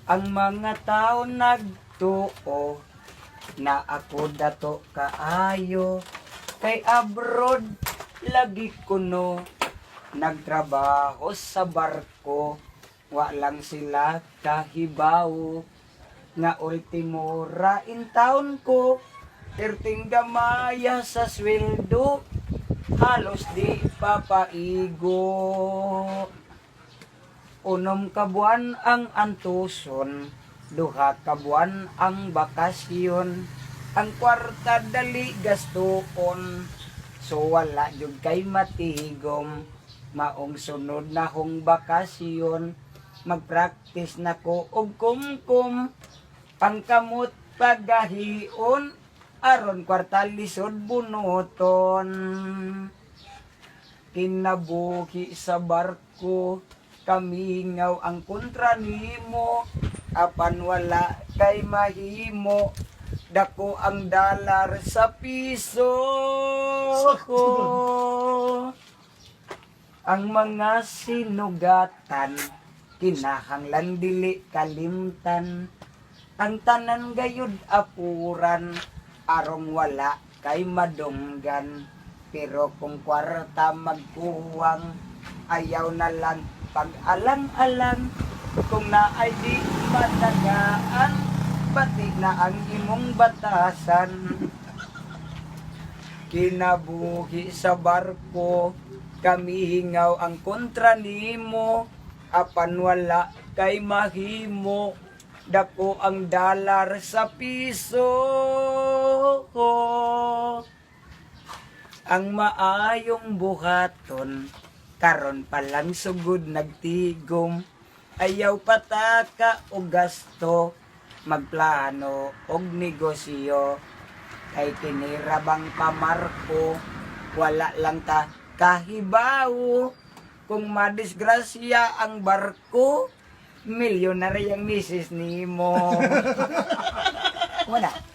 Ang mga tao nagtuo na ako dato kaayo kay abroad lagi kuno nagtrabaho sa barko walang sila kahibaw nga ultimo rain taon ko terting gamaya sa sweldo halos di papaigo. Unom ka buwan ang antuson, duha ka buwan ang bakasyon, ang kwarta dali gastuon, so wala jud kay matigom, maong sunod na hong bakasyon, magpractice na ko og kumkum, pangkamot pagahion, aron kwarta lisod bunuton. Kinabuhi sa barko, kamingaw ang kontra nimo, apan wala kay mahimo, dako ang dalar sa piso. Ang mga sinugatan, kinahanglan dili kalimtan, ang tanan gayud apuran, arong wala kay madunggan, pero kung kwarta magkuwang, ayaw na lang pag-alang-alang, kung naay di matagaan, pati na ang imong batasan. Kinabuhi sa barko, kamihingaw ang kontra nimo, apan wala kay mahimo, dako ang dalar sa piso. Ang maayong buhaton, karon pa lang sugod nagtigom, ayaw pataka o gasto, magplano og negosyo, kay kinirabang pamarko, wala lang ta kahibaw, kung madisgrasya ang barko, milyonary ang misis nimo. Wala.